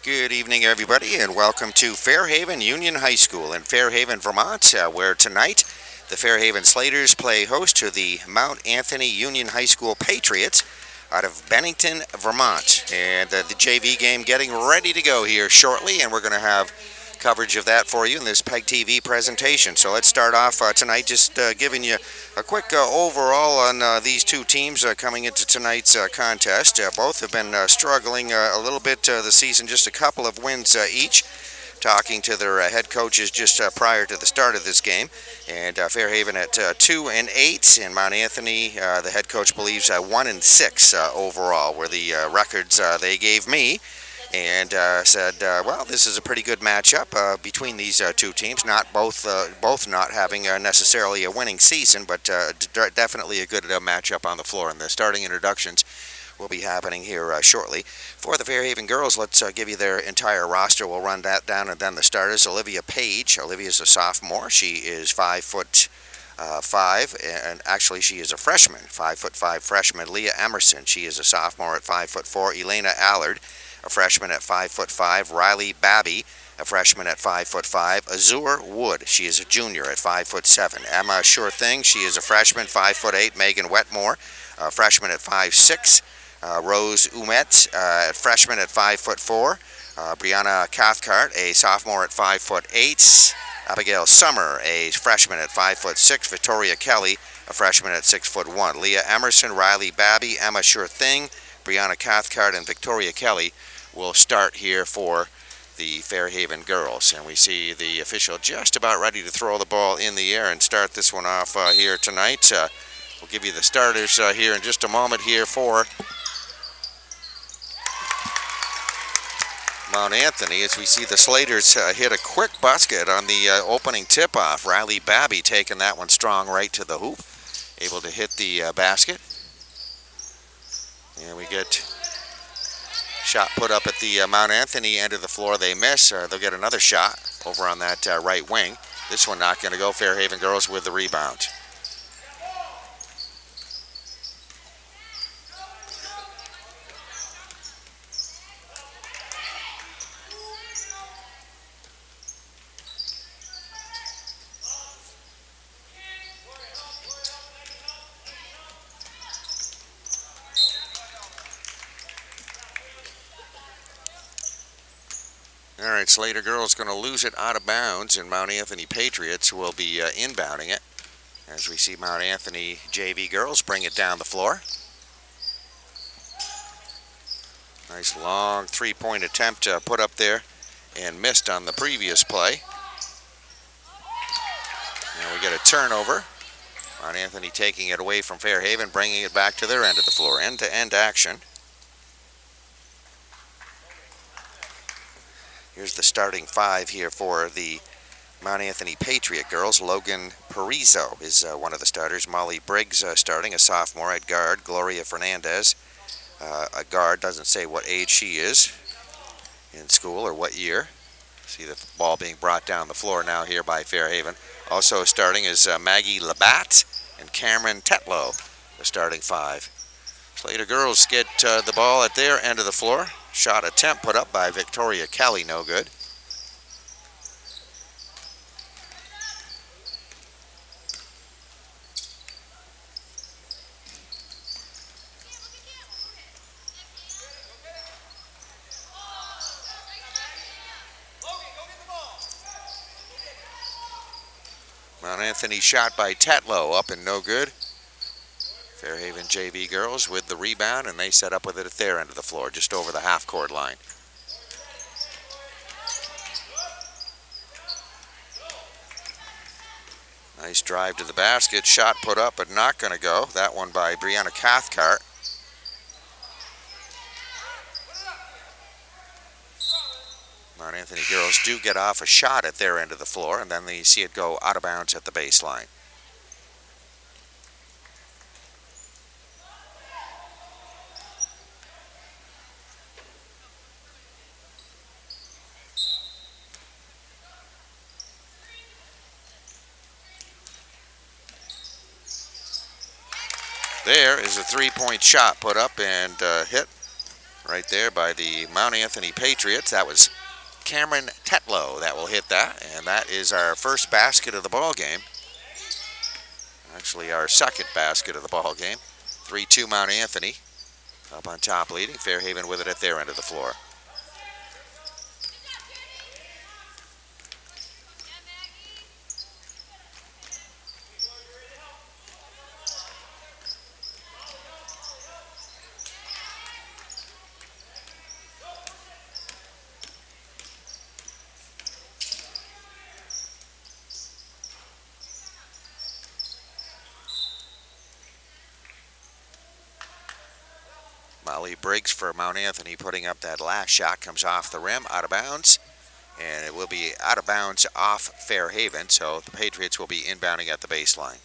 Good evening, everybody, and welcome to Fairhaven Union High School in Fairhaven, Vermont, where tonight the Fairhaven Slaters play host to the Mount Anthony Union High School Patriots out of Bennington, Vermont. And the JV game getting ready to go here shortly, and we're going to have coverage of that for you in this PEGTV presentation. So let's start off tonight just giving you a quick overall on these two teams coming into tonight's contest. Both have been struggling a little bit this season, just a couple of wins each. Talking to their head coaches just prior to the start of this game, and Fairhaven at 2-8, and Mount Anthony, the head coach believes 1-6 overall were the records they gave me. And said, well, this is a pretty good matchup between these two teams. Not both not having necessarily a winning season, but definitely a good matchup on the floor. And the starting introductions will be happening here shortly. For the Fairhaven girls, let's give you their entire roster. We'll run that down, and then the starters. Olivia Page. Olivia's a sophomore. She is 5'5", and actually she is a freshman, 5'5" freshman. Leah Emerson. She is a sophomore at 5'4". Elena Allard, a freshman at 5'5". Riley Babby, a freshman at 5'5". Azure Wood, she is a junior at 5'7". Emma Sure Thing, she is a freshman, 5'8". Megan Wetmore, a freshman at 5'6". Rose Umet, a freshman at 5'4". Brianna Cathcart, a sophomore at 5'8". Abigail Summer, a freshman at 5'6". Victoria Kelly, a freshman at 6'1". Leah Emerson, Riley Babby, Emma Sure Thing, Brianna Cathcart, and Victoria Kelly will start here for the Fairhaven girls. And we see the official just about ready to throw the ball in the air and start this one off here tonight. We'll give you the starters here in just a moment here for Mount Anthony, as we see the Slaters hit a quick basket on the opening tip-off. Riley Babby taking that one strong right to the hoop, able to hit the basket. And we get shot put up at the Mount Anthony end of the floor. They miss. They'll get another shot over on that right wing. This one not going to go. Fairhaven girls with the rebound. All right, Slater girls going to lose it out of bounds, and Mount Anthony Patriots will be inbounding it as we see Mount Anthony JV girls bring it down the floor. Nice long three-point attempt put up there and missed on the previous play. And we get a turnover. Mount Anthony taking it away from Fairhaven, bringing it back to their end of the floor. End-to-end action. Here's the starting five here for the Mount Anthony Patriot girls. Logan Parizo is one of the starters. Molly Briggs starting, a sophomore at guard. Gloria Fernandez, a guard, doesn't say what age she is in school or what year. See the ball being brought down the floor now here by Fairhaven. Also starting is Maggie Labatt and Cameron Tetlow, the starting five. Slater girls get the ball at their end of the floor. Shot attempt put up by Victoria Kelly, no good. Mount Anthony shot by Tetlow, up and no good. Fairhaven JV girls with the rebound, and they set up with it at their end of the floor, just over the half-court line. Nice drive to the basket. Shot put up, but not going to go. That one by Brianna Cathcart. Mount Anthony girls do get off a shot at their end of the floor, and then they see it go out of bounds at the baseline. There is a three-point shot put up and hit. right there by the Mount Anthony Patriots. That was Cameron Tetlow that will hit that, and that is our first basket of the ball game. Actually, our second basket of the ball game. 3-2 Mount Anthony up on top leading. Fairhaven with it at their end of the floor. Molly Briggs for Mount Anthony putting up that last shot. Comes off the rim, out of bounds. And it will be out of bounds off Fairhaven, so the Patriots will be inbounding at the baseline.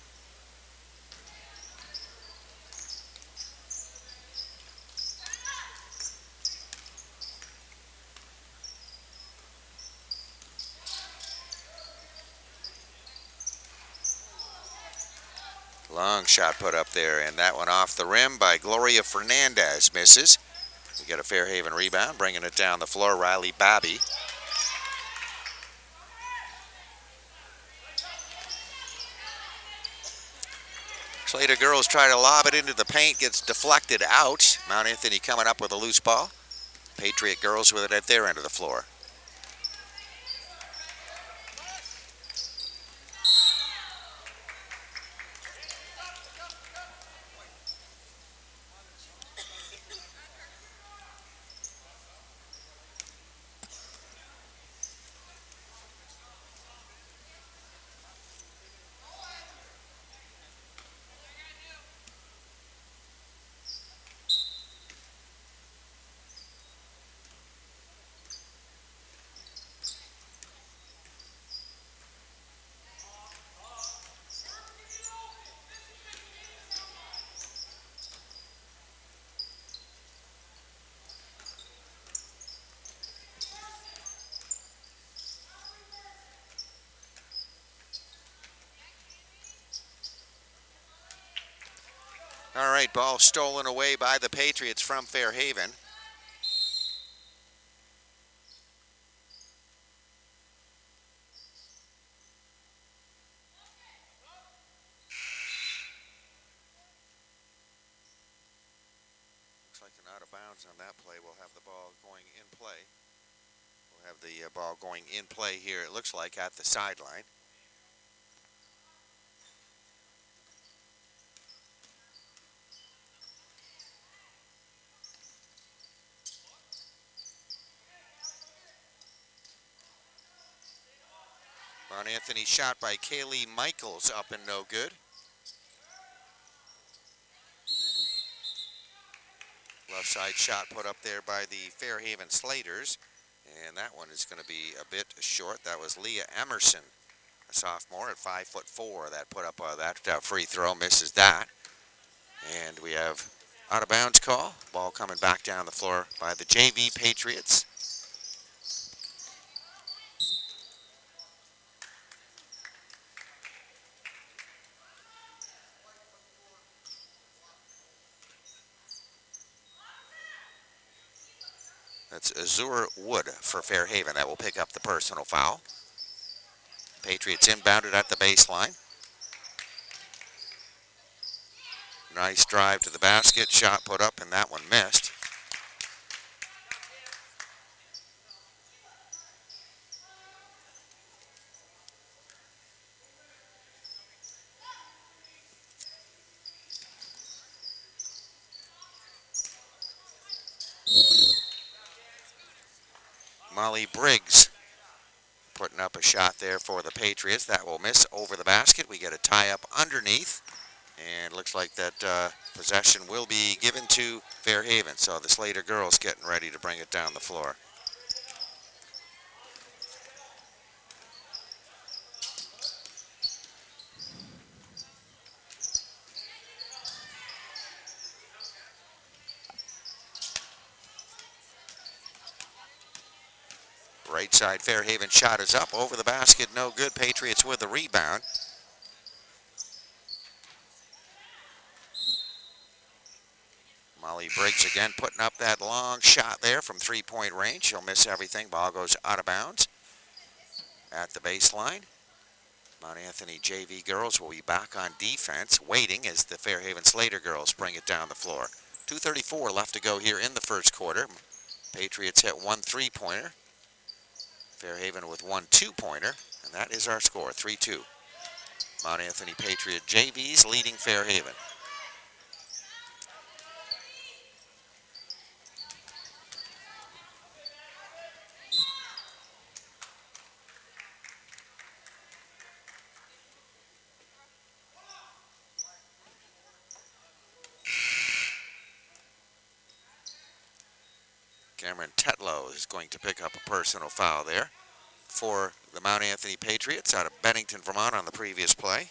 Long shot put up there, and that one off the rim by Gloria Fernandez. Misses. We get a Fairhaven rebound, bringing it down the floor. Riley Bobby. Slater girls try to lob it into the paint, gets deflected out. Mount Anthony coming up with a loose ball. Patriot girls with it at their end of the floor. All right, ball stolen away by the Patriots from Fairhaven. Looks like an out of bounds on that play. We'll have the ball going in play. We'll have the ball going in play here, it looks like, at the sideline. Mount Anthony shot by Kaylee Michaels up and no good. Left side shot put up there by the Fairhaven Slaters. And that one is going to be a bit short. That was Leah Emerson, a sophomore at 5'4", that put up that free throw, misses that. And we have out of bounds call. Ball coming back down the floor by the JV Patriots. That's Azure Wood for Fairhaven. That will pick up the personal foul. Patriots inbounded at the baseline. Nice drive to the basket. Shot put up, and that one missed. Molly Briggs putting up a shot there for the Patriots. That will miss over the basket. We get a tie up underneath. And looks like that possession will be given to Fairhaven. So the Slater girls getting ready to bring it down the floor. Right side Fairhaven shot is up over the basket. No good. Patriots with the rebound. Molly breaks again, putting up that long shot there from three-point range. She'll miss everything. Ball goes out of bounds at the baseline. Mount Anthony JV girls will be back on defense, waiting as the Fairhaven Slater girls bring it down the floor. 2:34 left to go here in the first quarter. Patriots hit one three-pointer. Fairhaven with one two-pointer, and that is our score, 3-2. Mount Anthony Patriot JVs leading Fairhaven. Cameron Tetlow is going to pick up a personal foul there for the Mount Anthony Patriots out of Bennington, Vermont on the previous play.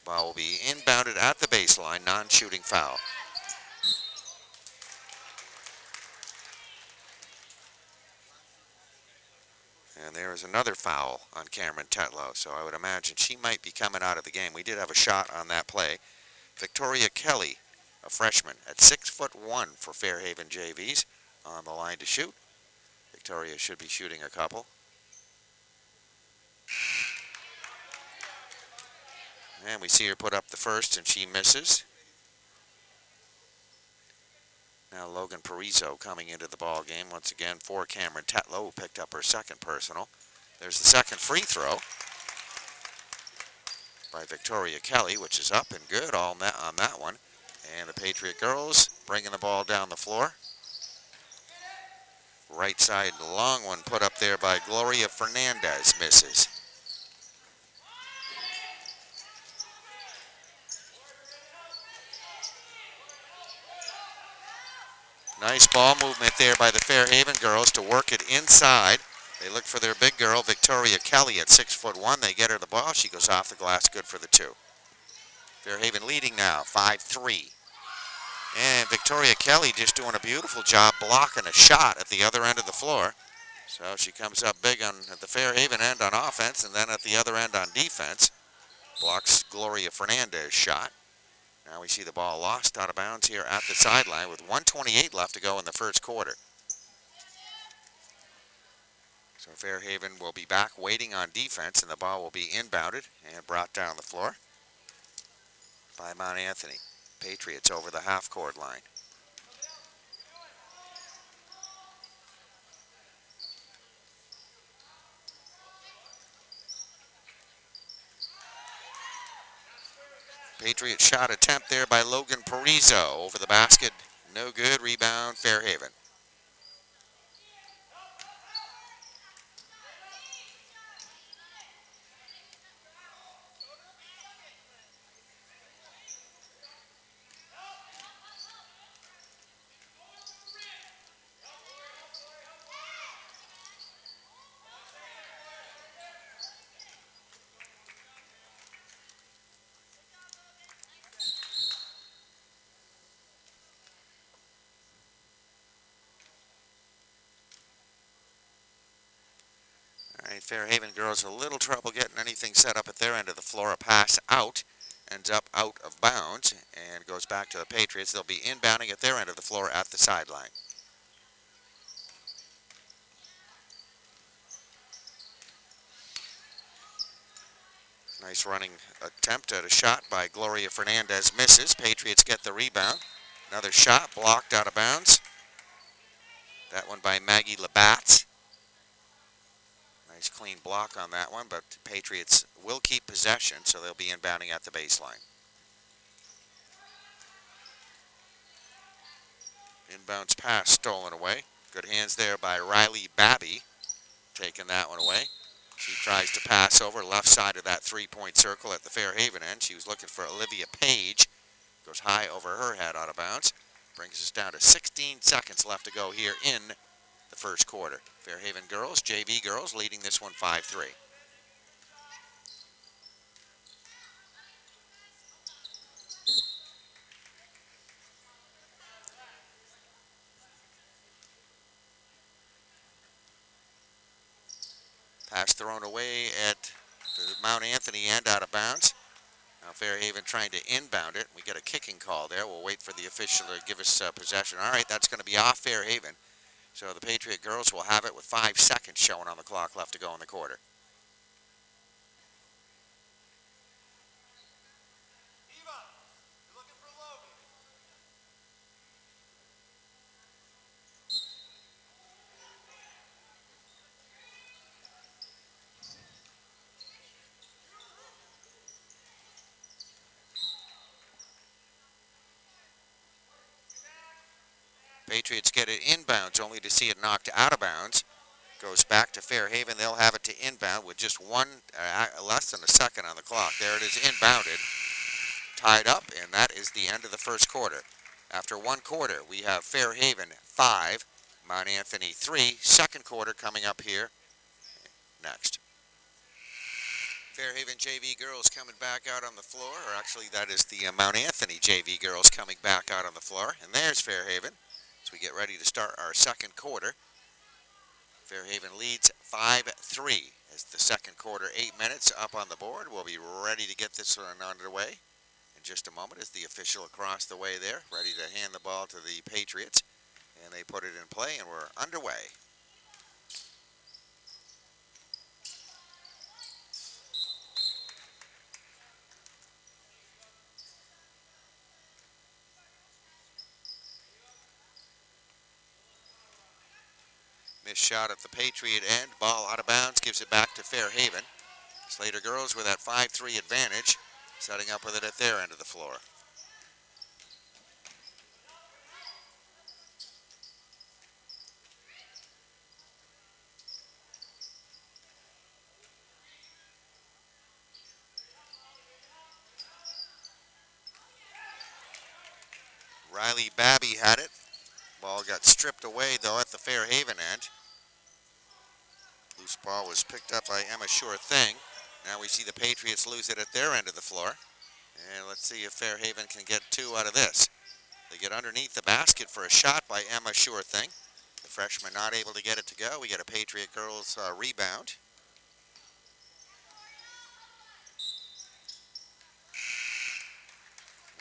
Ball will be inbounded at the baseline, non-shooting foul. And there is another foul on Cameron Tetlow, so I would imagine she might be coming out of the game. We did have a shot on that play. Victoria Kelly, a freshman at 6'1" for Fairhaven JVs, on the line to shoot. Victoria should be shooting a couple. And we see her put up the first, and she misses. Now Logan Parizo coming into the ball game once again for Cameron Tetlow, who picked up her second personal. There's the second free throw by Victoria Kelly, which is up and good all net on that one. And the Patriot girls bringing the ball down the floor. Right side long one put up there by Gloria Fernandez, misses. Nice ball movement there by the Fairhaven girls to work it inside. They look for their big girl, Victoria Kelly, at 6'1". They get her the ball. She goes off the glass, good for the two. Fairhaven leading now, 5-3. And Victoria Kelly just doing a beautiful job blocking a shot at the other end of the floor. So she comes up big at the Fairhaven end on offense, and then at the other end on defense. Blocks Gloria Fernandez's shot. Now we see the ball lost out of bounds here at the sideline with 1:28 left to go in the first quarter. So Fairhaven will be back waiting on defense, and the ball will be inbounded and brought down the floor by Mount Anthony. Patriots over the half-court line. Patriot shot attempt there by Logan Parizo over the basket. No good. Rebound, Fairhaven. All right, Fairhaven girls a little trouble getting anything set up at their end of the floor. A pass out, ends up out of bounds, and goes back to the Patriots. They'll be inbounding at their end of the floor at the sideline. Nice running attempt at a shot by Gloria Fernandez. Misses. Patriots get the rebound. Another shot blocked out of bounds. That one by Maggie Labatt. Nice clean block on that one, but Patriots will keep possession, so they'll be inbounding at the baseline. Inbounds pass stolen away. Good hands there by Riley Babby, taking that one away. She tries to pass over left side of that three-point circle at the Fairhaven end. She was looking for Olivia Page. Goes high over her head out of bounds. Brings us down to 16 seconds left to go here in the first quarter. Fairhaven girls, JV girls, leading this one 5-3. Pass thrown away at the Mount Anthony end out of bounds. Now Fairhaven trying to inbound it. We get a kicking call there. We'll wait for the official to give us possession. All right, that's going to be off Fairhaven. So the Patriot girls will have it with 5 seconds showing on the clock left to go in the quarter. Patriots get it inbounds only to see it knocked out of bounds. Goes back to Fairhaven. They'll have it to inbound with just less than a second on the clock. There it is inbounded, tied up, and that is the end of the first quarter. After one quarter, we have Fairhaven 5, Mount Anthony 3. Second quarter coming up here next. Fairhaven JV girls coming back out on the floor, or actually that is the Mount Anthony JV girls coming back out on the floor. And there's Fairhaven as we get ready to start our second quarter. Fairhaven leads 5-3 as the second quarter, 8 minutes up on the board. We'll be ready to get this one underway in just a moment as the official across the way there, ready to hand the ball to the Patriots. And they put it in play and we're underway. Missed shot at the Patriot end. Ball out of bounds, gives it back to Fairhaven. Slater girls with that 5-3 advantage, setting up with it at their end of the floor. Riley Babby had it. Ball got stripped away, though, at the Fairhaven end. Loose ball was picked up by Emma Sure Thing. Now we see the Patriots lose it at their end of the floor. And let's see if Fairhaven can get 2 out of this. They get underneath the basket for a shot by Emma Sure Thing. The freshman not able to get it to go. We get a Patriot girls rebound.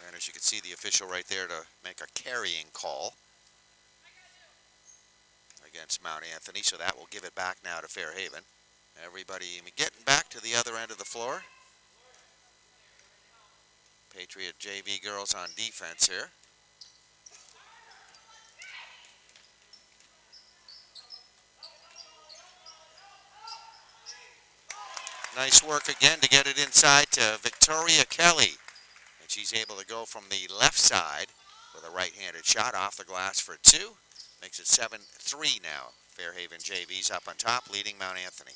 And as you can see, the official right there to make a carrying call against Mount Anthony, so that will give it back now to Fairhaven. Everybody getting back to the other end of the floor. Patriot JV girls on defense here. Nice work again to get it inside to Victoria Kelly. And she's able to go from the left side with a right-handed shot off the glass for 2. Makes it 7-3 now. Fairhaven JV's up on top, leading Mount Anthony.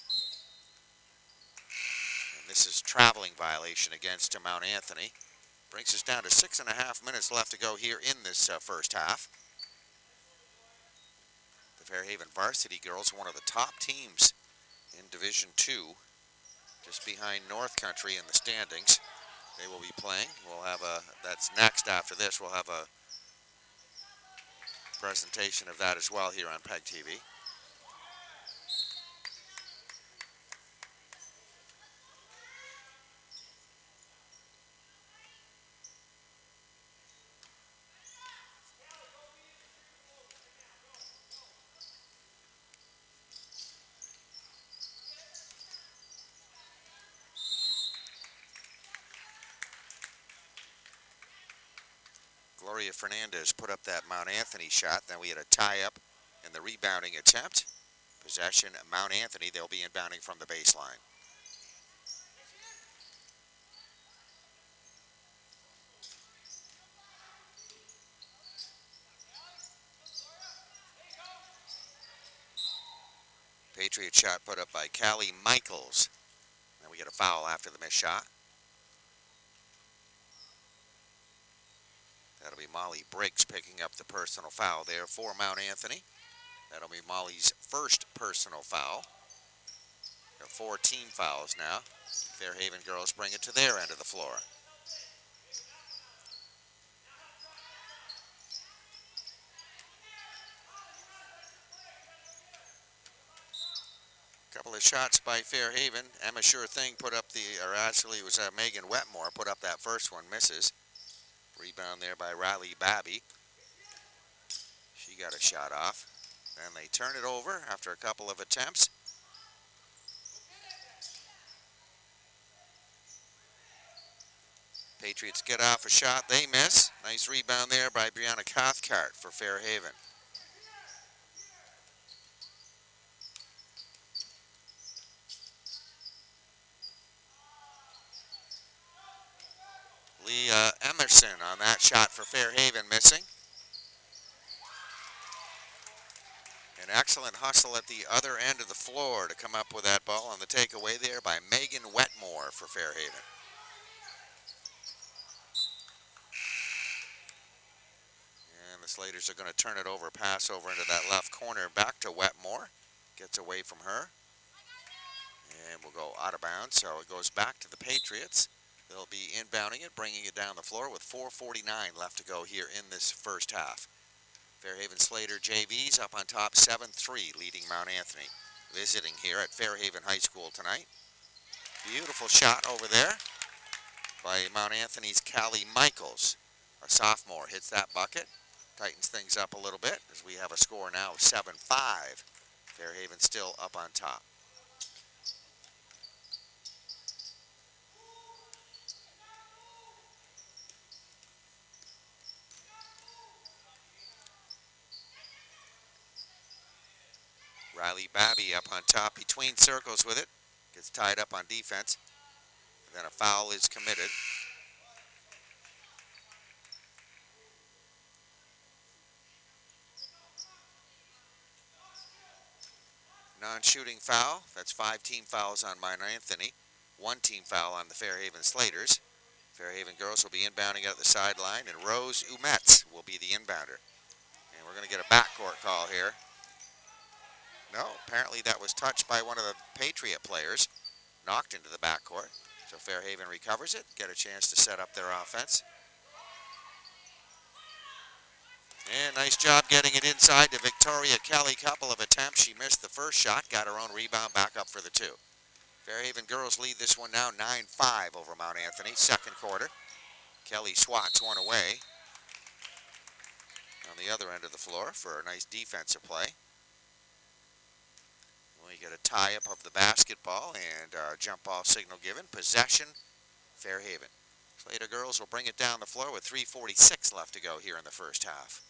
And this is traveling violation against Mount Anthony. Brings us down to 6.5 minutes left to go here in this first half. The Fairhaven varsity girls, one of the top teams in Division II, just behind North Country in the standings. They will be playing. We'll have that's next after this. We'll have a presentation of that as well here on PEGTV. Gloria Fernandez put up that Mount Anthony shot. Then we had a tie-up in the rebounding attempt. Possession, Mount Anthony. They'll be inbounding from the baseline. Patriot shot put up by Callie Michaels. Then we get a foul after the missed shot. That'll be Molly Briggs picking up the personal foul there for Mount Anthony. That'll be Molly's first personal foul. Got 4 team fouls now. Fairhaven girls bring it to their end of the floor. Couple of shots by Fairhaven. Emma Sure Thing put up or actually it was Megan Wetmore put up that first one, misses. Rebound there by Riley Babby. She got a shot off. Then they turn it over after a couple of attempts. Patriots get off a shot, they miss. Nice rebound there by Brianna Cathcart for Fairhaven. Leah Emerson on that shot for Fairhaven, missing. An excellent hustle at the other end of the floor to come up with that ball on the takeaway there by Megan Wetmore for Fairhaven. And the Slaters are going to turn it over, pass over into that left corner, back to Wetmore. Gets away from her. And we'll go out of bounds, so it goes back to the Patriots. They'll be inbounding it, bringing it down the floor with 4:49 left to go here in this first half. Fairhaven Slater JVs up on top 7-3, leading Mount Anthony. Visiting here at Fairhaven High School tonight. Beautiful shot over there by Mount Anthony's Callie Michaels. A sophomore hits that bucket. Tightens things up a little bit as we have a score now of 7-5. Fairhaven still up on top. Riley Babby up on top between circles with it. Gets tied up on defense. And then a foul is committed. Non-shooting foul. That's 5 team fouls on Mount Anthony. 1 team foul on the Fairhaven Slaters. Fairhaven girls will be inbounding at the sideline, and Rose Umetz will be the inbounder. And we're going to get a backcourt call here. No, apparently that was touched by one of the Patriot players. Knocked into the backcourt. So Fairhaven recovers it, get a chance to set up their offense. And nice job getting it inside to Victoria Kelly. Couple of attempts. She missed the first shot, got her own rebound, back up for the 2. Fairhaven girls lead this one now 9-5 over Mount Anthony. Second quarter. Kelly swats one away on the other end of the floor for a nice defensive play. We get a tie-up of the basketball and jump ball signal given. Possession, Fairhaven. Slater girls will bring it down the floor with 3:46 left to go here in the first half.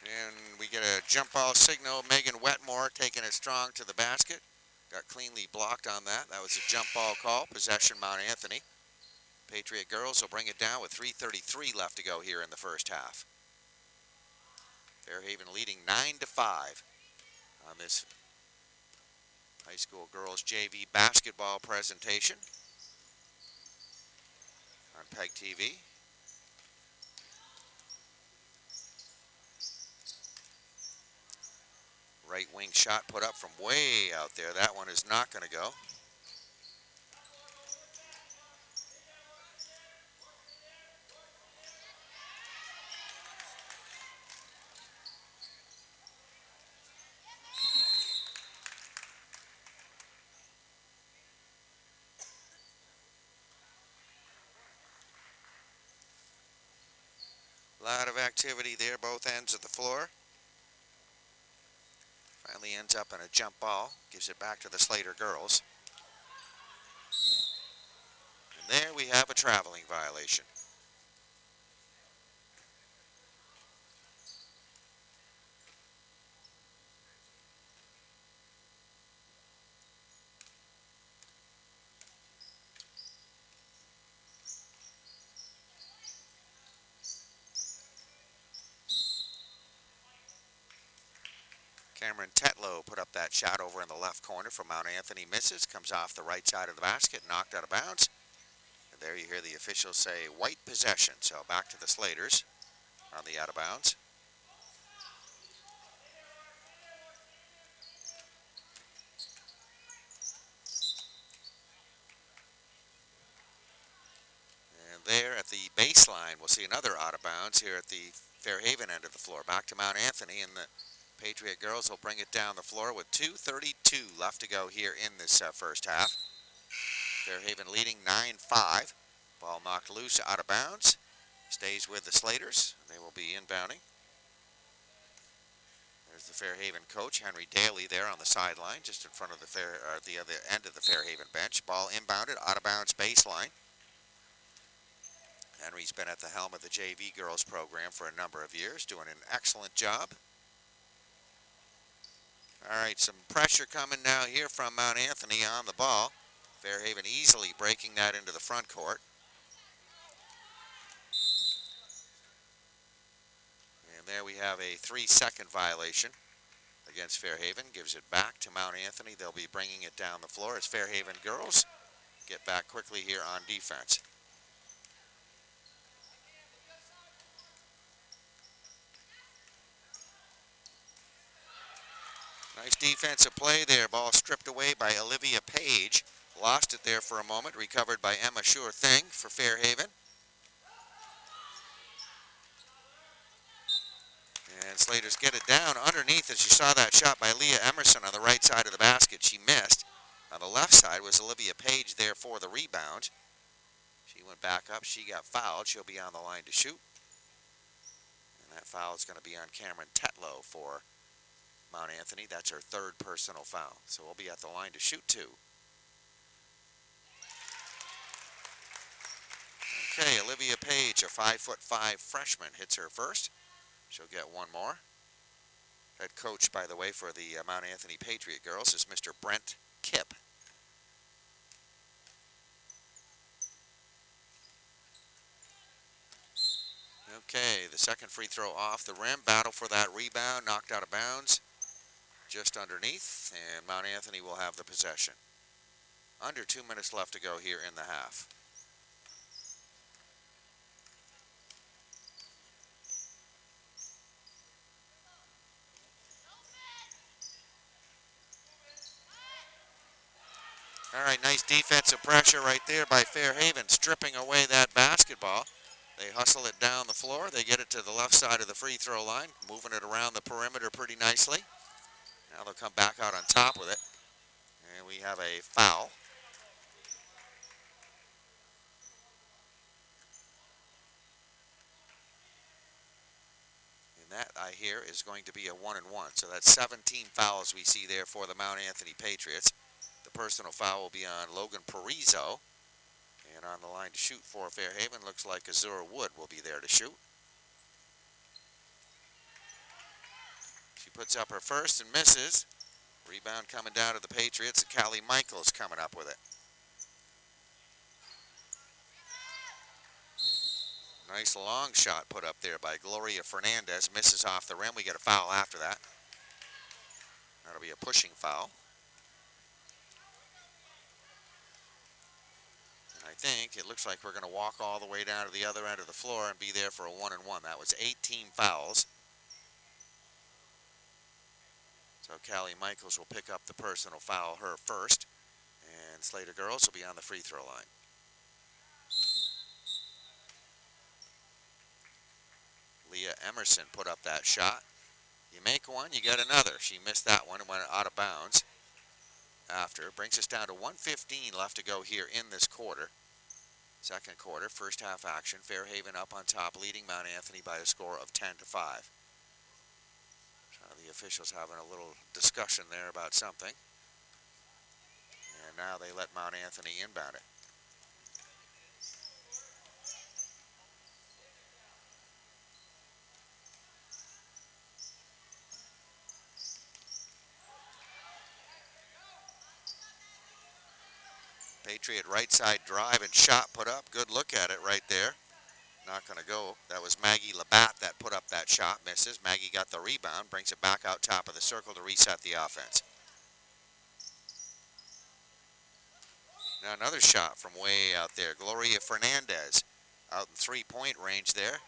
And we get a jump ball signal. Megan Wetmore taking it strong to the basket. Got cleanly blocked on that. That was a jump ball call. Possession, Mount Anthony. Patriot girls will bring it down with 3:33 left to go here in the first half. Fairhaven leading 9-5 on this high school girls JV basketball presentation on PEGTV. Right wing shot put up from way out there. That one is not going to go. A lot of activity there, both ends of the floor. Finally ends up in a jump ball. Gives it back to the Slater girls. And there we have a traveling violation. Cameron Tetlow put up that shot over in the left corner from Mount Anthony. Misses, comes off the right side of the basket, knocked out of bounds. And there you hear the officials say white possession. So back to the Slaters on the out of bounds. And there at at the baseline. We'll see another out of bounds here at the Fairhaven end of the floor. Back to Mount Anthony, and the Patriot girls will bring it down the floor with 2:32 left to go here in this first half. Fairhaven leading 9-5. Ball knocked loose out of bounds. Stays with the Slaters. They will be inbounding. There's the Fairhaven coach, Henry Daly, there on the sideline, just in front of the other end of the Fairhaven bench. Ball inbounded, out of bounds baseline. Henry's been at the helm of the JV girls program for a number of years, doing an excellent job. All right, some pressure coming now here from Mount Anthony on the ball. Fairhaven easily breaking that into the front court. And there we have a 3-second violation against Fairhaven. Gives it back to Mount Anthony. They'll be bringing it down the floor as Fairhaven girls get back quickly here on defense. Nice defensive play there. Ball stripped away by Olivia Page. Lost it there for a moment. Recovered by Emma Sure Thing for Fairhaven. And Slaters get it down underneath as you saw that shot by Leah Emerson on the right side of the basket. She missed. On the left side was Olivia Page there for the rebound. She went back up. She got fouled. She'll be on the line to shoot. And that foul is going to be on Cameron Tetlow for Mount Anthony. That's her third personal foul. So we'll be at the line to shoot two. Okay, Olivia Page, a 5'5" freshman, hits her first. She'll get one more. Head coach, by the way, for the Mount Anthony Patriot girls is Mr. Brent Kipp. Okay, the second free throw off the rim. Battle for that rebound, knocked out of bounds just underneath, and Mount Anthony will have the possession. Under 2 minutes left to go here in the half. All right, nice defensive pressure right there by Fairhaven, stripping away that basketball. They hustle it down the floor. They get it to the left side of the free throw line, moving it around the perimeter pretty nicely. Now they'll come back out on top with it. And we have a foul. And that, I hear, is going to be a 1-and-1. So that's 17 fouls we see there for the Mount Anthony Patriots. The personal foul will be on Logan Parizo. And on the line to shoot for Fairhaven, looks like Azura Wood will be there to shoot. She puts up her first and misses. Rebound coming down to the Patriots, and Callie Michaels coming up with it. Nice long shot put up there by Gloria Fernandez. Misses off the rim. We get a foul after that. That'll be a pushing foul. I think it looks like we're going to walk all the way down to the other end of the floor and be there for a 1-and-1. That was 18 fouls. So Callie Michaels will pick up the personal foul, her first. And Slater girls will be on the free throw line. Leah Emerson put up that shot. You make one, you get another. She missed that one and went out of bounds. After. Brings us down to 1:15 left to go here in this quarter. Second quarter, first half action. Fairhaven up on top, leading Mount Anthony by a score of 10-5. The officials having a little discussion there about something. And now they let Mount Anthony inbound it. Patriot right side drive and shot put up. Good look at it right there. Not going to go. That was Maggie Labatt that put up that shot. Misses. Maggie got the rebound. Brings it back out top of the circle to reset the offense. Now another shot from way out there. Gloria Fernandez out in three-point range there.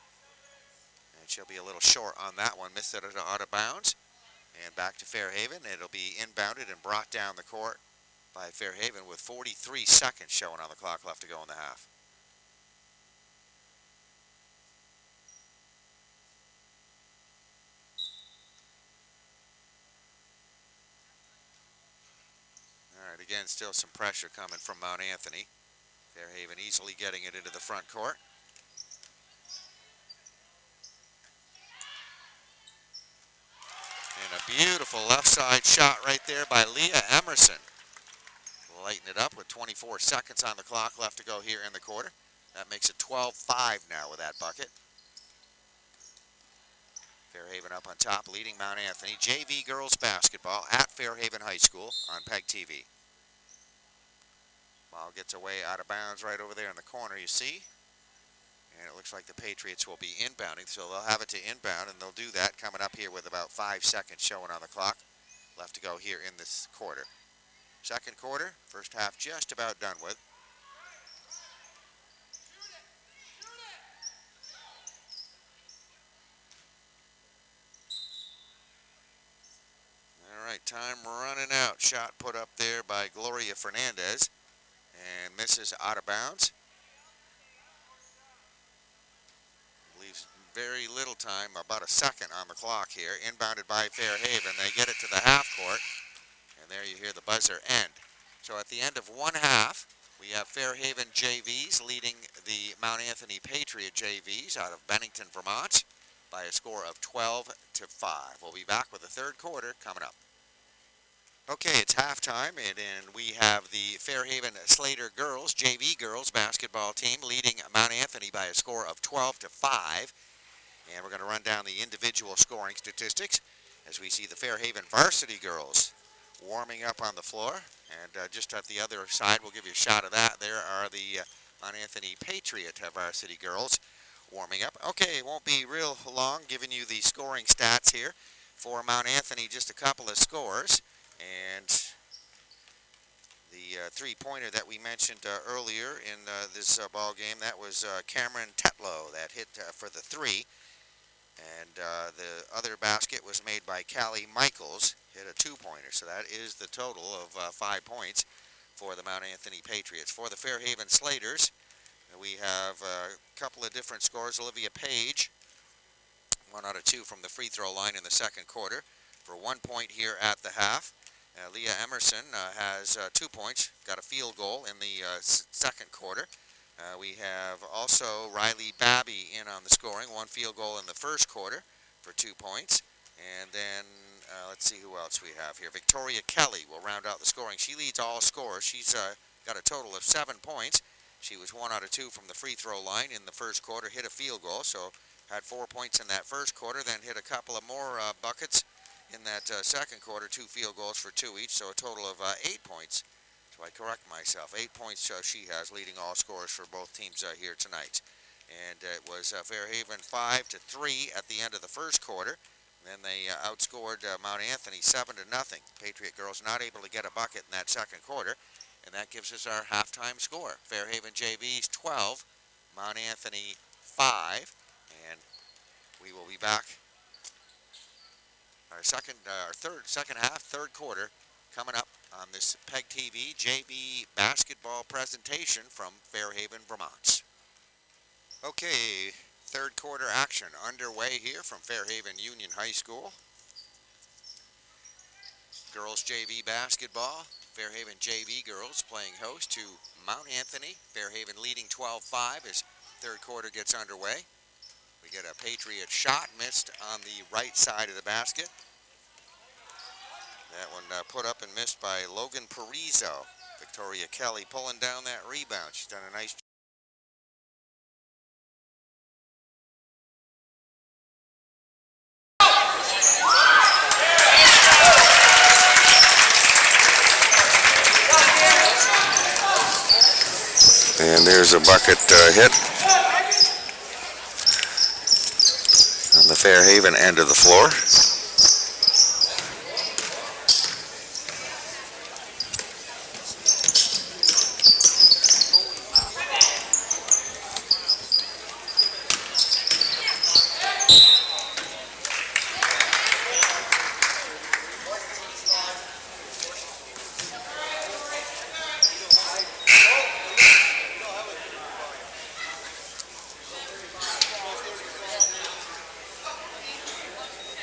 And she'll be a little short on that one. Missed it out of bounds. And back to Fairhaven. It'll be inbounded and brought down the court by Fairhaven with 43 seconds showing on the clock left to go in the half. again, still some pressure coming from Mount Anthony. Fairhaven easily getting it into the front court. And a beautiful left side shot right there by Leah Emerson. Lighten it up with 24 seconds on the clock left to go here in the quarter. That makes it 12-5 now with that bucket. Fairhaven up on top, leading Mount Anthony. JV girls basketball at Fairhaven High School on PEGTV. Ball gets away out of bounds right over there in the corner, you see. And it looks like the Patriots will be inbounding, so they'll have it to inbound, and they'll do that coming up here with about 5 seconds showing on the clock left to go here in this quarter. Second quarter, first half just about done with. All right, time running out. Shot put up there by Gloria Fernandez and misses out of bounds. Leaves very little time, about a second on the clock here. Inbounded by Fairhaven. They get it to the half court, and there you hear the buzzer end. So at the end of one half, we have Fairhaven JVs leading the Mount Anthony Patriot JVs out of Bennington, Vermont by a score of 12-5. We'll be back with the third quarter coming up. Okay, it's halftime, and we have the Fairhaven Slater girls, JV girls basketball team leading Mount Anthony by a score of 12-5. And we're going to run down the individual scoring statistics as we see the Fairhaven varsity girls warming up on the floor. And just at the other side, we'll give you a shot of that. There are the Mount Anthony Patriot varsity girls warming up. Okay, it won't be real long giving you the scoring stats here. For Mount Anthony, just a couple of scores. And the three-pointer that we mentioned earlier in this ball game, that was Cameron Tetlow that hit for the three. And the other basket was made by Callie Michaels, hit a two-pointer. So that is the total of 5 points for the Mount Anthony Patriots. For the Fairhaven Slaters, we have a couple of different scores. Olivia Page, 1 out of 2 from the free throw line in the second quarter for 1 point here at the half. Leah Emerson has 2 points, got a field goal in the second quarter. We have also Riley Babby in on the scoring, 1 field goal in the first quarter for 2 points. And then let's see who else we have here. Victoria Kelly will round out the scoring. She leads all scorers. She's got a total of 7 points. She was 1 out of 2 from the free throw line in the first quarter, hit a field goal, so had 4 points in that first quarter, then hit a couple of more buckets in that second quarter, 2 field goals for 2 each, so a total of 8 points. So I correct myself, 8 points she has, leading all scorers for both teams here tonight. And it was Fairhaven 5-3 at the end of the first quarter. Then they outscored Mount Anthony 7-0. Patriot girls not able to get a bucket in that second quarter, and that gives us our halftime score. Fairhaven JVs 12, Mount Anthony 5, and we will be back. Our second half, third quarter, coming up on this PEGTV JV basketball presentation from Fairhaven, Vermont. Okay, third quarter action underway here from Fairhaven Union High School. Girls JV basketball. Fairhaven JV girls playing host to Mount Anthony. Fairhaven leading 12-5 as third quarter gets underway. We get a Patriot shot missed on the right side of the basket. That one put up and missed by Logan Parizo. Victoria Kelly pulling down that rebound. She's done a nice job. And there's a bucket hit on the Fairhaven end of the floor.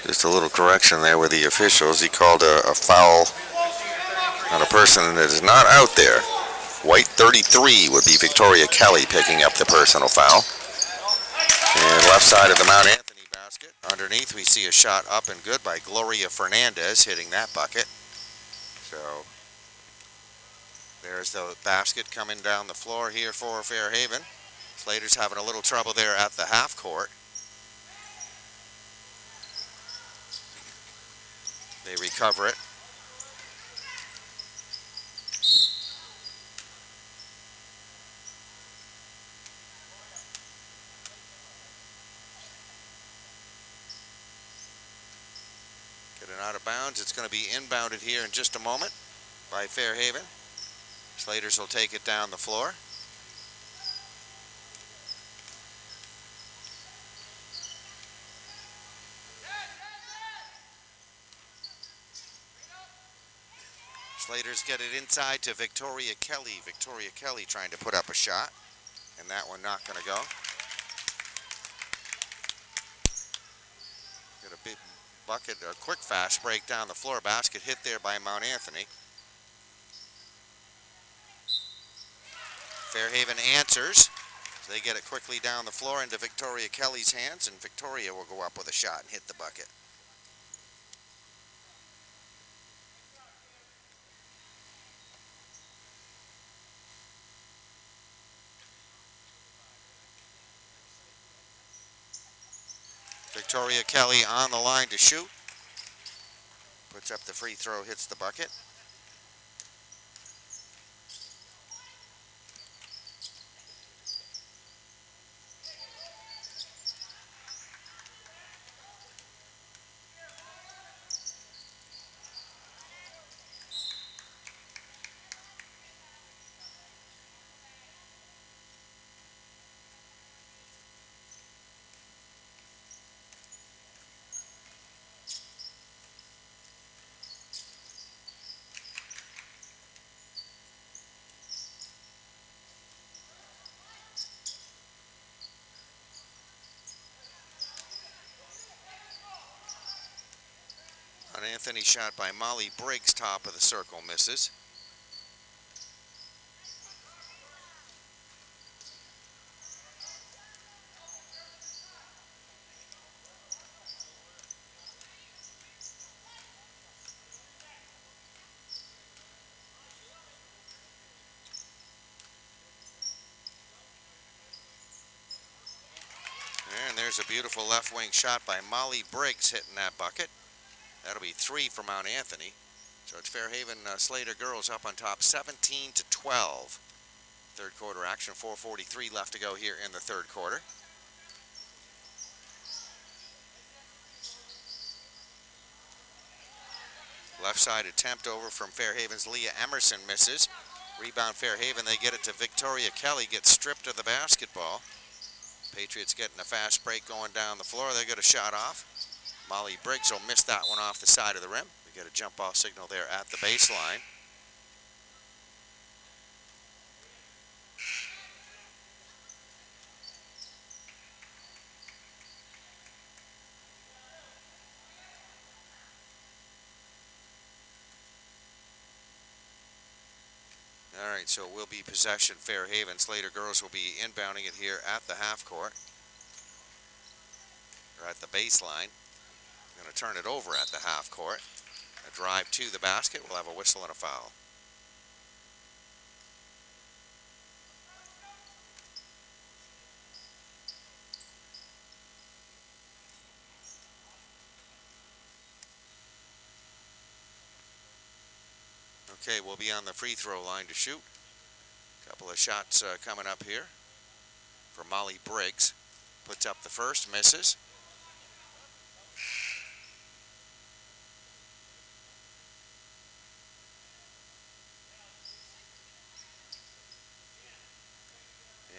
Just a little correction there with the officials. He called a foul And a person that is not out there. White 33 would be Victoria Kelly picking up the personal foul. And left side of the Mount Anthony basket. Underneath we see a shot up and good by Gloria Fernandez hitting that bucket. So there's the basket coming down the floor here for Fairhaven. Slater's having a little trouble there at the half court. They recover it. Get it out of bounds. It's going to be inbounded here in just a moment by Fairhaven. Slaters will take it down the floor. Slaters get it inside to Victoria Kelly. Victoria Kelly trying to put up a shot, and that one not going to go. Get a big bucket, a quick fast break down the floor. Basket hit there by Mount Anthony. Fairhaven answers. They get it quickly down the floor into Victoria Kelly's hands, and Victoria will go up with a shot and hit the bucket. Victoria Kelly on the line to shoot. Puts up the free throw, hits the bucket. An Anthony shot by Molly Briggs, top of the circle, misses. And there's a beautiful left wing shot by Molly Briggs hitting that bucket. That'll be 3 for Mount Anthony. So it's Fairhaven Slater girls up on top 17-12. Third quarter action, 4:43 left to go here in the third quarter. Left side attempt over from Fairhaven's Leah Emerson misses. Rebound Fairhaven, they get it to Victoria Kelly, gets stripped of the basketball. Patriots getting a fast break going down the floor. They got a shot off. Molly Briggs will miss that one off the side of the rim. We get a jump ball signal there at the baseline. All right, so it will be possession Fairhaven. Slater girls will be inbounding it here at the half court. Or at the baseline. Going to turn it over at the half court. A drive to the basket. We'll have a whistle and a foul. Okay, we'll be on the free throw line to shoot. Couple of shots coming up here for Molly Briggs. Puts up the first, misses.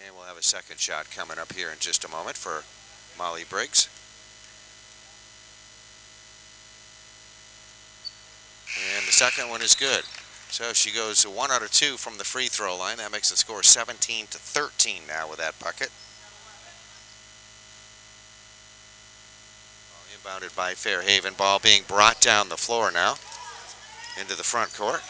And we'll have a second shot coming up here in just a moment for Molly Briggs. And the second one is good. So she goes 1 out of 2 from the free throw line. That makes the score 17-13 now with that bucket. Inbounded by Fairhaven. Ball being brought down the floor now into the front court.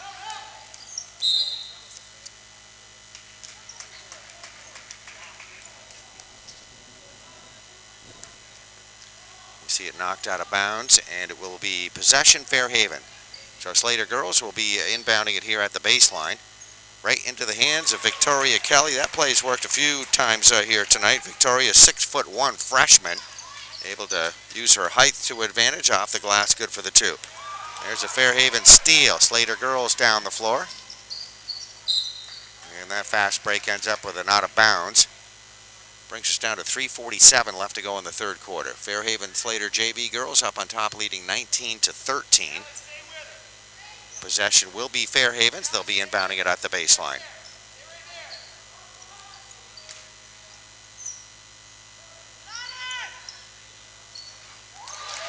see it knocked out of bounds, and it will be possession Fairhaven. So Slater girls will be inbounding it here at the baseline. Right into the hands of Victoria Kelly. That play's worked a few times here tonight. Victoria, 6'1" freshman, able to use her height to advantage off the glass. Good for the two. There's a Fairhaven steal. Slater girls down the floor. And that fast break ends up with an out of bounds. Brings us down to 3:47 left to go in the third quarter. Fairhaven Slater JV girls up on top, leading 19-13. Possession will be Fairhaven's. They'll be inbounding it at the baseline.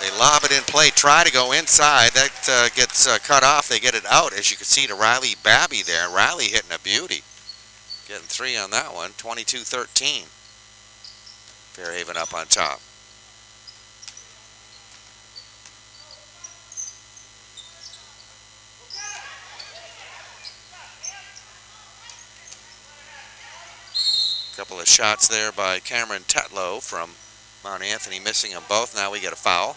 They lob it in play, try to go inside. That gets cut off. They get it out, as you can see, to Riley Babby there. Riley hitting a beauty. Getting three on that one, 22-13. Fairhaven up on top. Couple of shots there by Cameron Tetlow from Mount Anthony, missing them both. Now we get a foul.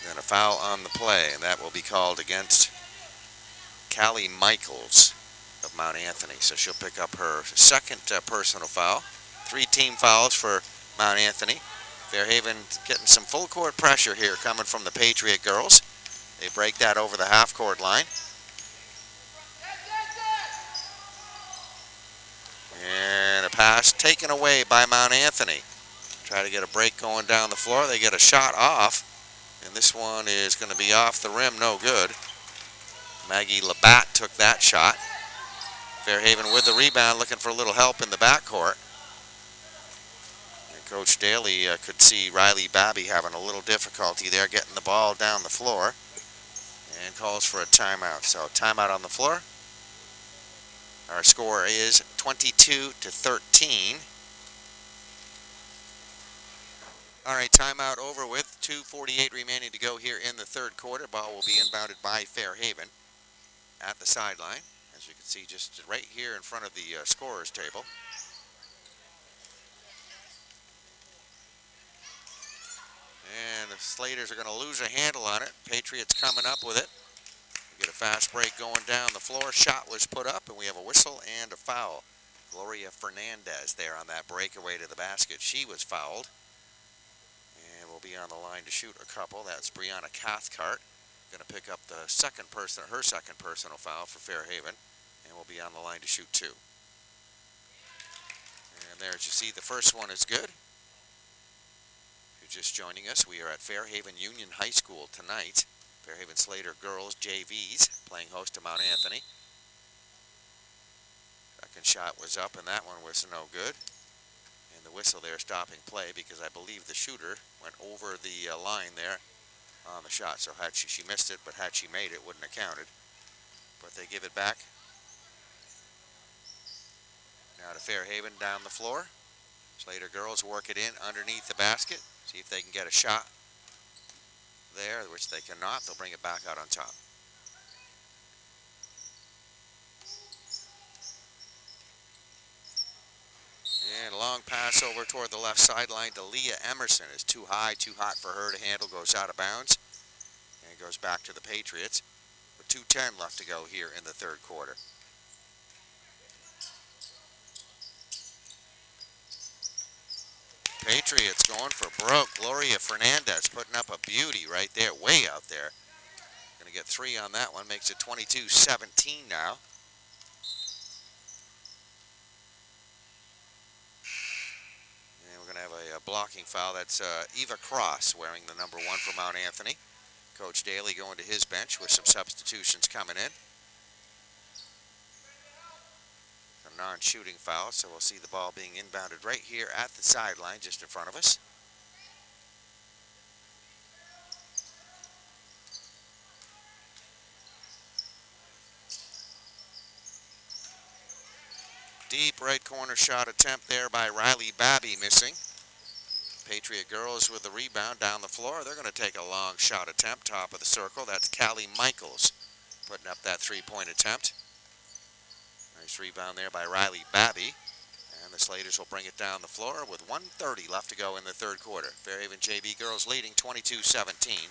Then a foul on the play, and that will be called against Callie Michaels of Mount Anthony. So she'll pick up her second personal foul. 3 team fouls for Mount Anthony. Fairhaven getting some full court pressure here coming from the Patriot girls. They break that over the half court line. And a pass taken away by Mount Anthony. Try to get a break going down the floor. They get a shot off. And this one is going to be off the rim, no good. Maggie Labatt took that shot. Fairhaven with the rebound, looking for a little help in the backcourt. And Coach Daly could see Riley Babby having a little difficulty there getting the ball down the floor. And calls for a timeout. So timeout on the floor. Our score is 22-13. All right, timeout over with. 2:48 remaining to go here in the third quarter. Ball will be inbounded by Fairhaven at the sideline. As you can see, just right here in front of the scorer's table. And the Slaters are going to lose a handle on it. Patriots coming up with it. We get a fast break going down the floor. Shot was put up, and we have a whistle and a foul. Gloria Fernandez there on that breakaway to the basket. She was fouled. And will be on the line to shoot a couple. That's Brianna Cathcart. Going to pick up the her second personal foul for Fairhaven. And will be on the line to shoot 2. And there, as you see, the first one is good. Just joining us, we are at Fairhaven Union High School tonight. Fairhaven Slater girls JVs playing host to Mount Anthony. Second shot was up, and that one was no good. And the whistle there stopping play because I believe the shooter went over the line there on the shot. So had she missed it, but had she made it, wouldn't have counted. But they give it back. Now to Fairhaven down the floor. Slater girls work it in underneath the basket. See if they can get a shot there, which they cannot. They'll bring it back out on top. And a long pass over toward the left sideline to Leah Emerson. Is too high, too hot for her to handle. Goes out of bounds. And goes back to the Patriots. With 2:10 left to go here in the third quarter. Patriots going for broke. Gloria Fernandez putting up a beauty right there, way out there. Going to get 3 on that one, makes it 22-17 now. And we're going to have a blocking foul. That's Eva Cross wearing the number 1 for Mount Anthony. Coach Daly going to his bench with some substitutions coming in. Non-shooting foul, so we'll see the ball being inbounded right here at the sideline just in front of us. Deep right corner shot attempt there by Riley Babby, missing. Patriot girls with the rebound down the floor. They're going to take a long shot attempt, top of the circle. That's Callie Michaels putting up that 3-point attempt. Nice rebound there by Riley Babby. And the Slaters will bring it down the floor with 1:30 left to go in the third quarter. Fairhaven JV girls leading 22-17.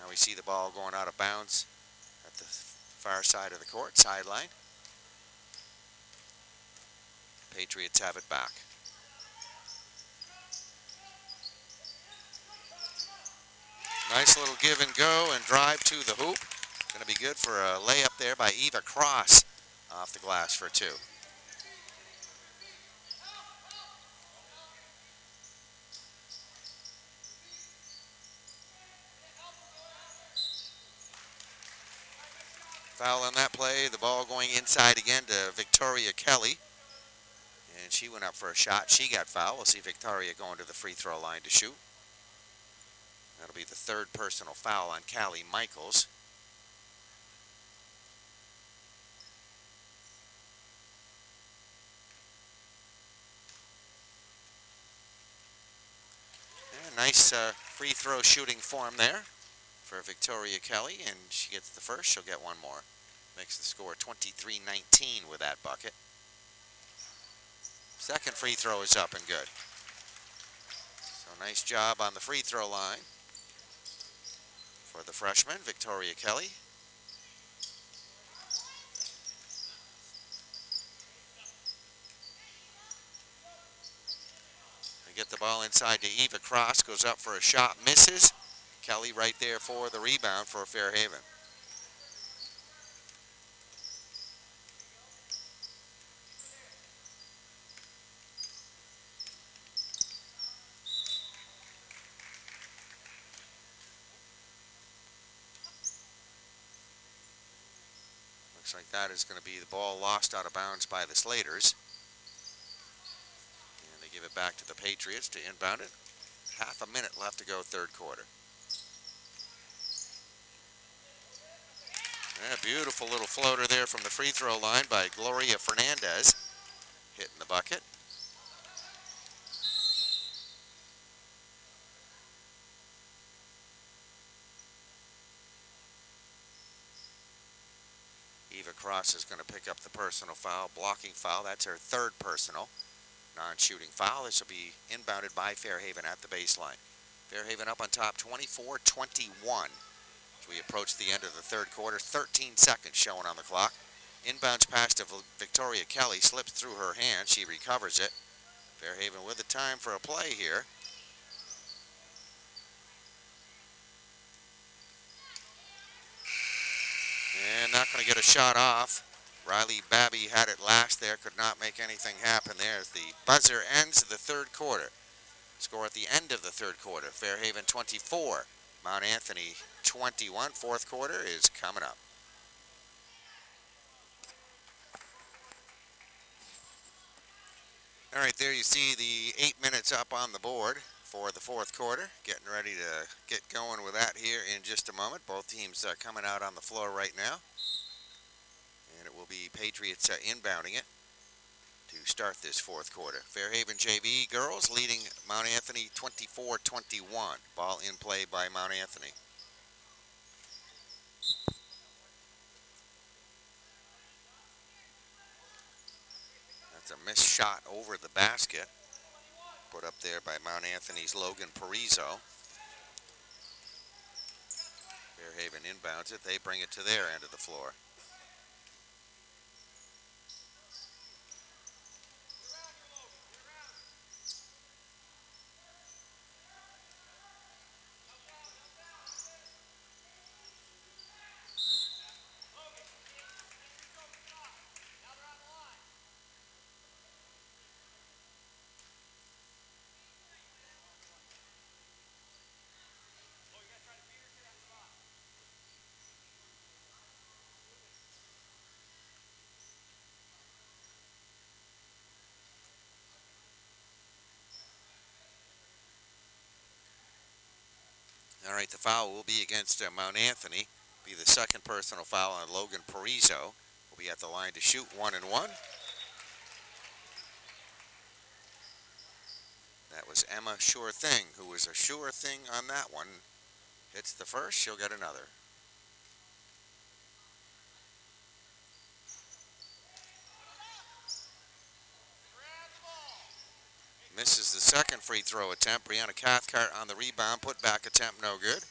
Now we see the ball going out of bounds at the far side of the court, sideline. Patriots have it back. Nice little give and go and drive to the hoop. Going to be good for a layup there by Eva Cross off the glass for two. Foul on that play. The ball going inside again to Victoria Kelly. And she went up for a shot. She got fouled. We'll see Victoria going to the free throw line to shoot. That'll be the third personal foul on Callie Michaels. And a nice free throw shooting form there for Victoria Kelly, and she gets the first. She'll get one more. Makes the score 23-19 with that bucket. Second free throw is up and good. So nice job on the free throw line for the freshman, Victoria Kelly. They get the ball inside to Eva Cross, goes up for a shot, misses. Kelly right there for the rebound for Fairhaven. Looks like that is going to be the ball lost out of bounds by the Slaters. And they give it back to the Patriots to inbound it. Half a minute left to go third quarter. Yeah, beautiful little floater there from the free throw line by Gloria Fernandez. Hitting the bucket. Eva Cross is going to pick up the personal foul, blocking foul. That's her third personal non-shooting foul. This will be inbounded by Fairhaven at the baseline. Fairhaven up on top 24-21 as we approach the end of the third quarter. 13 seconds showing on the clock. Inbounds pass to Victoria Kelly, slips through her hand. She recovers it. Fairhaven with the time for a play here. And not going to get a shot off. Riley Babby had it last there, could not make anything happen there as the buzzer ends the third quarter. Score at the end of the third quarter. Fairhaven 24, Mount Anthony 21. Fourth quarter is coming up. All right, there you see the 8 minutes up on the board for the fourth quarter. Getting ready to get going with that here in just a moment. Both teams coming out on the floor right now. And it will be Patriots inbounding it to start this fourth quarter. Fairhaven JV girls leading Mount Anthony 24-21. Ball in play by Mount Anthony. That's a missed shot over the basket. Put up there by Mount Anthony's Logan Parizo. Fairhaven inbounds it. They bring it to their end of the floor. All right, the foul will be against Mount Anthony. Be the second personal foul on Logan Parizo. Will be at the line to shoot 1 and 1. That was Emma Sure Thing, who was a sure thing on that one. Hits the first, she'll get another. misses the second free throw attempt. Brianna Cathcart on the rebound. Put back attempt no good.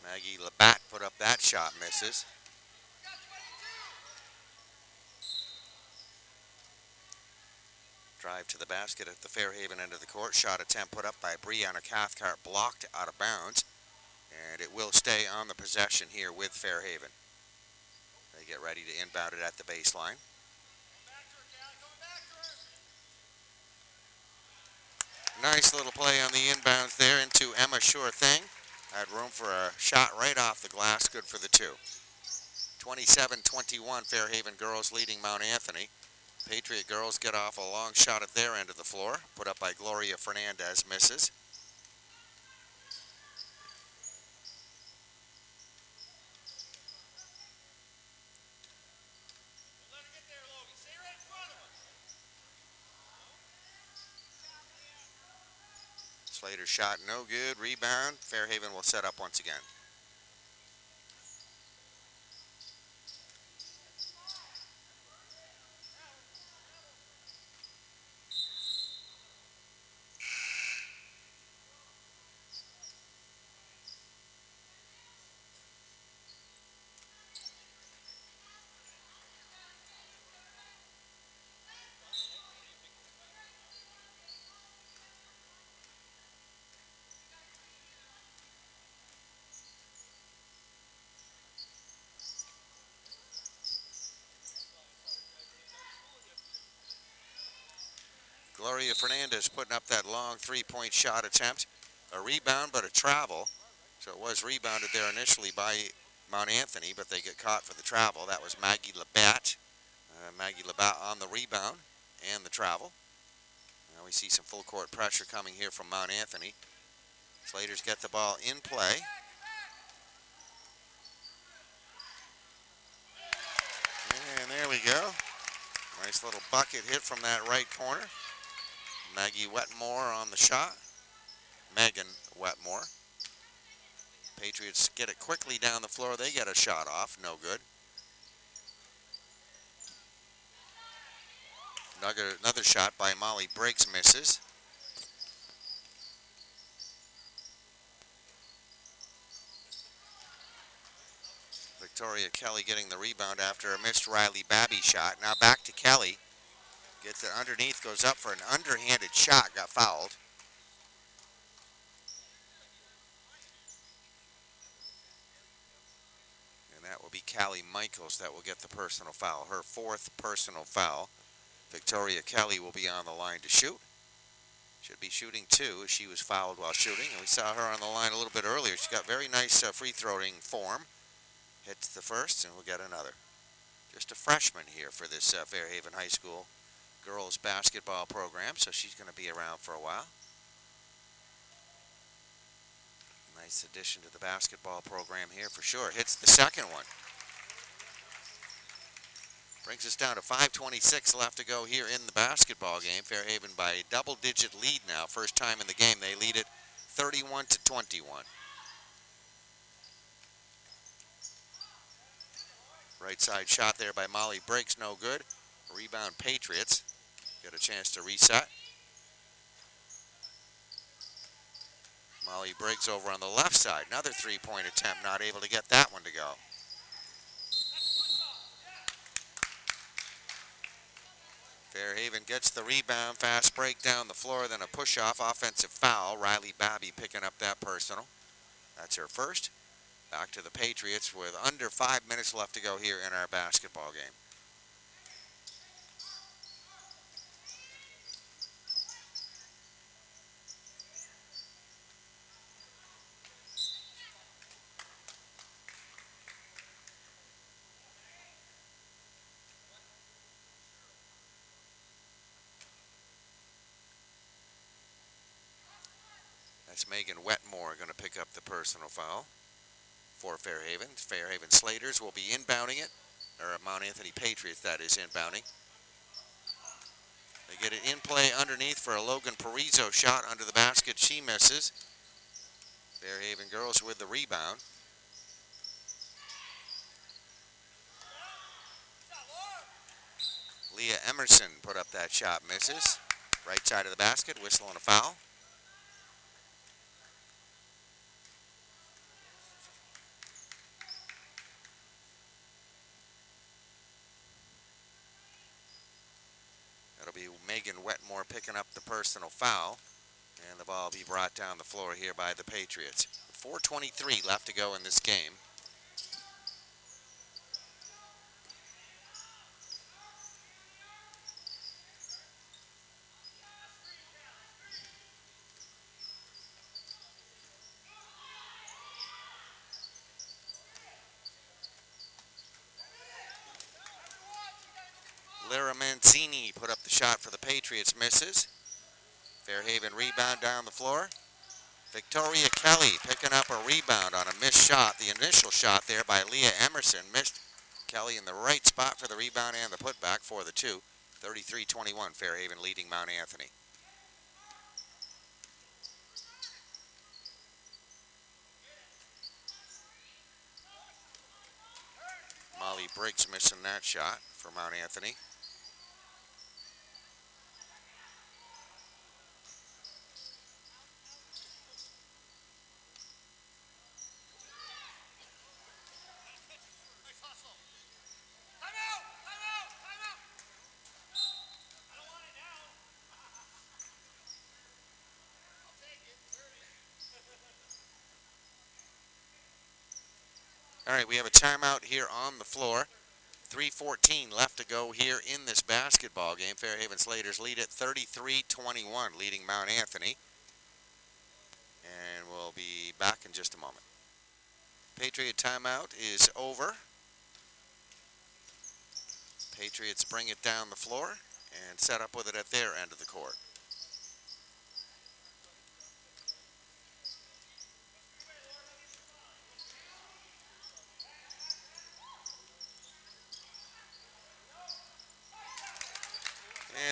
Maggie Labatt put up that shot, misses. Drive to the basket at the Fairhaven end of the court. Shot attempt put up by Brianna Cathcart, blocked out of bounds. And it will stay on the possession here with Fairhaven. They get ready to inbound it at the baseline. Nice little play on the inbounds there into Emma Sure Thing. Had room for a shot right off the glass, good for the two. 27-21, Fairhaven girls leading Mount Anthony. Patriot girls get off a long shot at their end of the floor, put up by Gloria Fernandez, misses. Slater's shot no good, rebound. Fairhaven will set up once again. Gloria Fernandez putting up that long three-point shot attempt. A rebound, but a travel. So it was rebounded there initially by Mount Anthony, but they get caught for the travel. That was Maggie Labatt. Maggie Labatt on the rebound and the travel. Now we see some full court pressure coming here from Mount Anthony. Slaters get the ball in play. And there we go. Nice little bucket hit from that right corner. Maggie Wetmore on the shot. Megan Wetmore. Patriots get it quickly down the floor. They get a shot off. No good. Another shot by Molly Briggs misses. Victoria Kelly getting the rebound after a missed Riley Babby shot. Now back to Kelly. Gets it underneath, goes up for an underhanded shot, got fouled. And that will be Callie Michaels that will get the personal foul. Her fourth personal foul. Victoria Kelly will be on the line to shoot. Should be shooting two as she was fouled while shooting. And we saw her on the line a little bit earlier. She's got very nice free throwing form. Hits the first and we'll get another. Just a freshman here for this Fairhaven High School girls basketball program, so she's going to be around for a while. Nice addition to the basketball program here for sure. Hits the second one. Brings us down to 5:26 left to go here in the basketball game. Fairhaven by a double-digit lead now. First time in the game. They lead it 31-21. Right side shot there by Molly Briggs, no good. Rebound Patriots. Get a chance to reset. Molly Briggs over on the left side. Another three-point attempt, not able to get that one to go. Fairhaven gets the rebound, fast break down the floor, then a push-off offensive foul. Riley Babby picking up that personal. That's her first. Back to the Patriots with under 5 minutes left to go here in our basketball game. That's Megan Wetmore going to pick up the personal foul for Fairhaven. Fairhaven Slaters will be inbounding it, or Mount Anthony Patriots, that is, inbounding. They get it in play underneath for a Logan Parizo shot under the basket. She misses. Fairhaven girls with the rebound. Leah Emerson put up that shot, misses. Right side of the basket, whistle and a foul. That'll be Megan Wetmore picking up the personal foul. And the ball will be brought down the floor here by the Patriots. 4:23 left to go in this game. Lara Manzini put up the shot for the Patriots, misses. Fairhaven rebound down the floor. Victoria Kelly picking up a rebound on a missed shot. The initial shot there by Leah Emerson missed. Kelly in the right spot for the rebound and the putback for the two. 33-21, Fairhaven leading Mount Anthony. Molly Briggs missing that shot for Mount Anthony. All right, we have a timeout here on the floor. 3:14 left to go here in this basketball game. Fairhaven Slaters lead at 33-21, leading Mount Anthony. And we'll be back in just a moment. Patriot timeout is over. Patriots bring it down the floor and set up with it at their end of the court.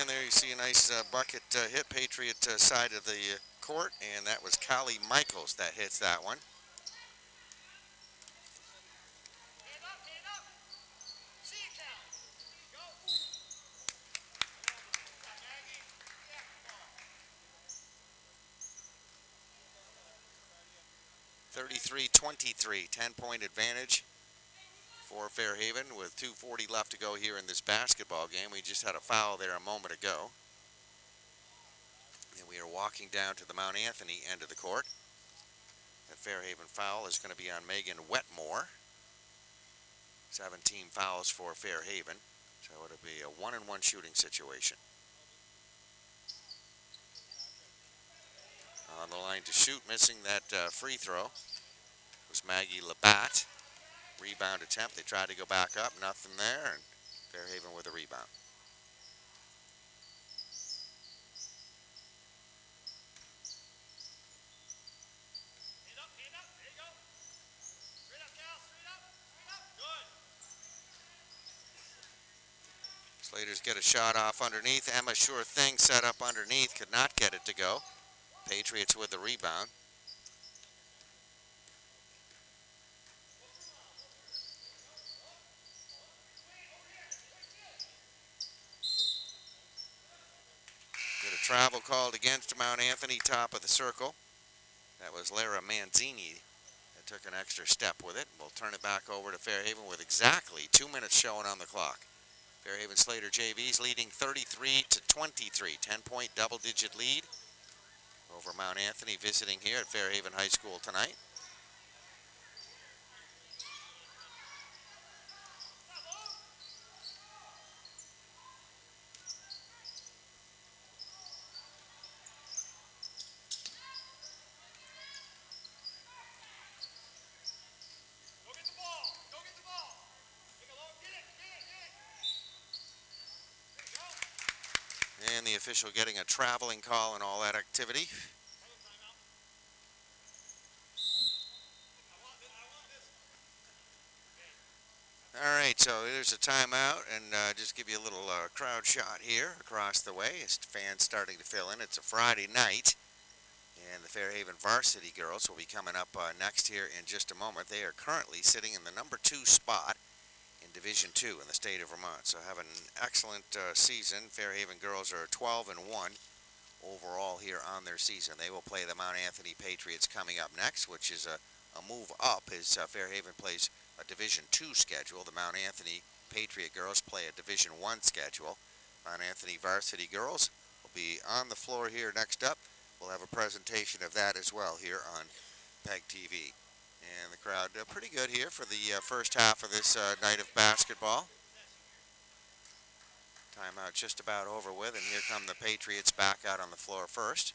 And there you see a nice bucket hit Patriot side of the court, and that was Callie Michaels that hits that one. (33-23), 10-point advantage for Fairhaven with 2:40 left to go here in this basketball game. We just had a foul there a moment ago. And we are walking down to the Mount Anthony end of the court. That Fairhaven foul is going to be on Megan Wetmore. 17 fouls for Fairhaven. So it'll be a 1-and-1 shooting situation. On the line to shoot, missing that free throw, was Maggie Labatt. Rebound attempt. They tried to go back up. Nothing there. And Fairhaven with a rebound. Slaters get a shot off underneath. Emma Sure Thing set up underneath. Could not get it to go. Patriots with the rebound. Get a travel called against Mount Anthony, top of the circle. That was Lara Manzini that took an extra step with it. We'll turn it back over to Fairhaven with exactly 2 minutes showing on the clock. Fairhaven Slater JVs leading 33-23, 10-point double-digit lead over Mount Anthony, visiting here at Fairhaven High School tonight. And the official getting a traveling call and all that activity. All right, so there's a timeout, and just give you a little crowd shot here across the way as fans starting to fill in. It's a Friday night, and the Fairhaven varsity girls will be coming up next here in just a moment. They are currently sitting in the number 2 spot in Division II in the state of Vermont. So have an excellent season. Fairhaven girls are 12-1 overall here on their season. They will play the Mount Anthony Patriots coming up next, which is a move up as Fairhaven plays a Division II schedule. The Mount Anthony Patriot girls play a Division I schedule. Mount Anthony varsity girls will be on the floor here next up. We'll have a presentation of that as well here on PEGTV. And the crowd pretty good here for the first half of this night of basketball. Timeout just about over with, and here come the Patriots back out on the floor first.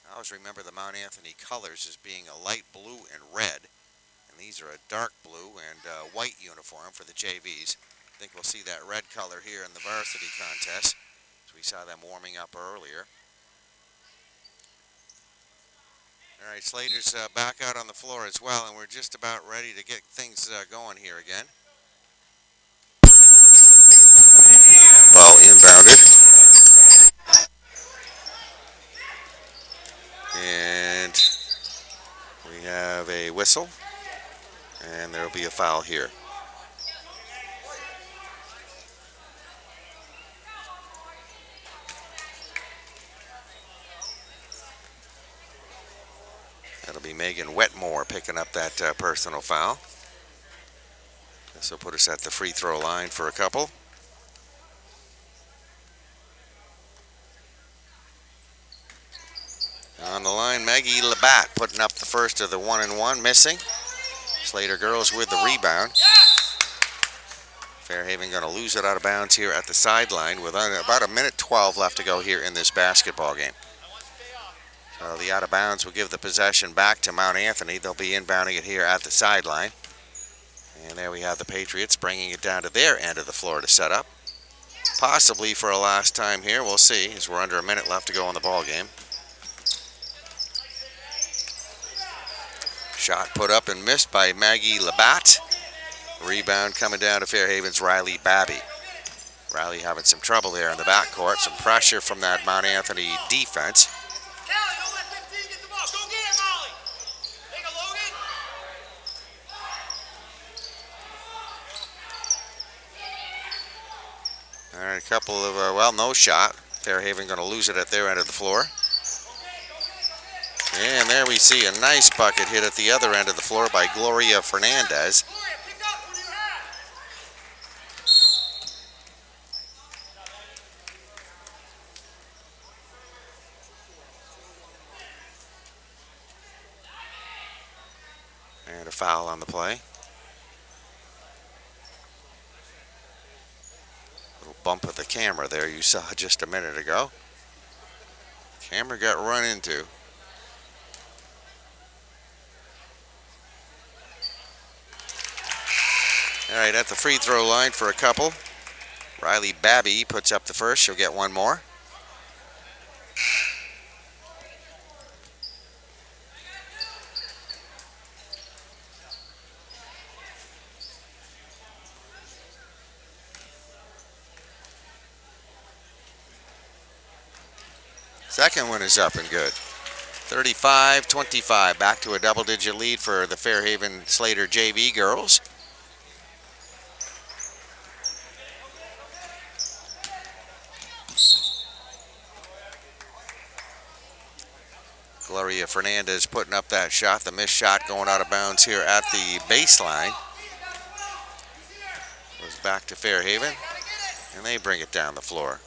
I always remember the Mount Anthony colors as being a light blue and red, and these are a dark blue and white uniform for the JVs. I think we'll see that red color here in the varsity contest, as we saw them warming up earlier. All right, Slater's back out on the floor as well, and we're just about ready to get things going here again. Ball inbounded. And we have a whistle, and there will be a foul here. That'll be Megan Wetmore picking up that personal foul. This will put us at the free throw line for a couple. On the line, Maggie Labatt putting up the first of the 1-and-1, missing. Slater girls with the rebound. Fairhaven going to lose it out of bounds here at the sideline with about 1:12 left to go here in this basketball game. So the out of bounds will give the possession back to Mount Anthony. They'll be inbounding it here at the sideline. And there we have the Patriots bringing it down to their end of the floor to set up. Possibly for a last time here, we'll see, as we're under a minute left to go in the ball game. Shot put up and missed by Maggie Labatt. Rebound coming down to Fairhaven's Riley Babby. Riley having some trouble there in the backcourt. Some pressure from that Mount Anthony defense. All right, a couple of, well, no shot. Fairhaven going to lose it at their end of the floor. And there we see a nice bucket hit at the other end of the floor by Gloria Fernandez. And a foul on the play. Little bump of the camera there you saw just a minute ago. Camera got run into. All right, at the free throw line for a couple. Riley Babby puts up the first. She'll get one more. Second one is up and good. 35-25, back to a double-digit lead for the Fairhaven Slater JV girls. Gloria Fernandez putting up that shot. The missed shot going out of bounds here at the baseline. Goes back to Fairhaven, and they bring it down the floor.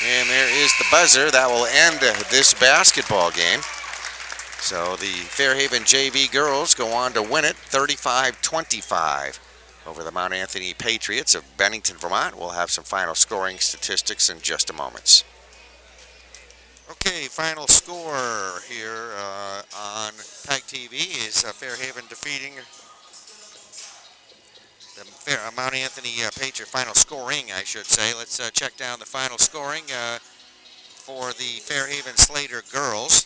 And there is the buzzer. That will end this basketball game. So the Fairhaven JV girls go on to win it 35-25 over the Mount Anthony Patriots of Bennington, Vermont. We'll have some final scoring statistics in just a moment. Okay, final score here on PEGTV is Fairhaven defeating the Mount Anthony Patriot. Final scoring, I should say. Let's check down the final scoring for the Fairhaven Slater girls.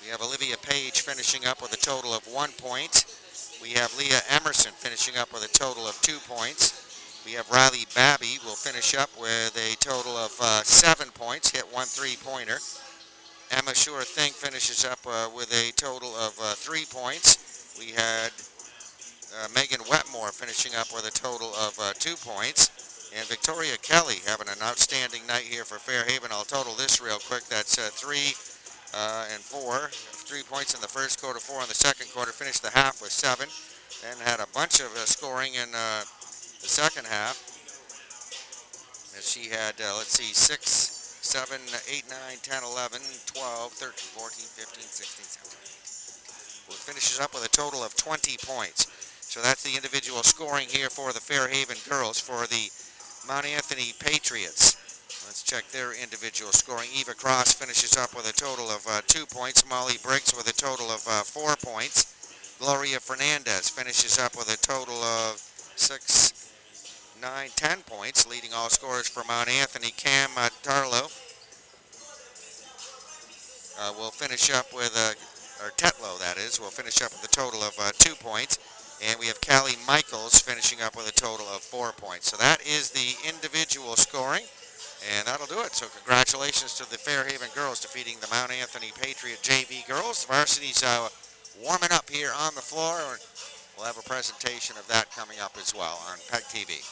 We have Olivia Page finishing up with a total of 1 point. We have Leah Emerson finishing up with a total of 2 points. We have Riley Babby will finish up with a total of 7 points, hit one three-pointer. Emma Sure Thing finishes up with a total of 3 points. We had Megan Wetmore finishing up with a total of 2 points. And Victoria Kelly having an outstanding night here for Fairhaven. I'll total this real quick. That's 3 and 4. 3 points in the first quarter, 4 in the second quarter. Finished the half with 7. And had a bunch of scoring in the second half. As she had, let's see, 6, 7, 8, 9, 10, 11, 12, 13, 14, 15, 16, 17. Well, it finishes up with a total of 20 points. So that's the individual scoring here for the Fairhaven girls. For the Mount Anthony Patriots, let's check their individual scoring. Eva Cross finishes up with a total of 2 points. Molly Briggs with a total of 4 points. Gloria Fernandez finishes up with a total of 6, 9, 10 points, leading all scorers for Mount Anthony. Cam Tarlow will finish up with, or Tetlow that is, will finish up with a total of 2 points. And we have Callie Michaels finishing up with a total of 4 points. So that is the individual scoring. And that'll do it. So congratulations to the Fairhaven girls defeating the Mount Anthony Patriot JV girls. The varsity's warming up here on the floor. We'll have a presentation of that coming up as well on PEGTV.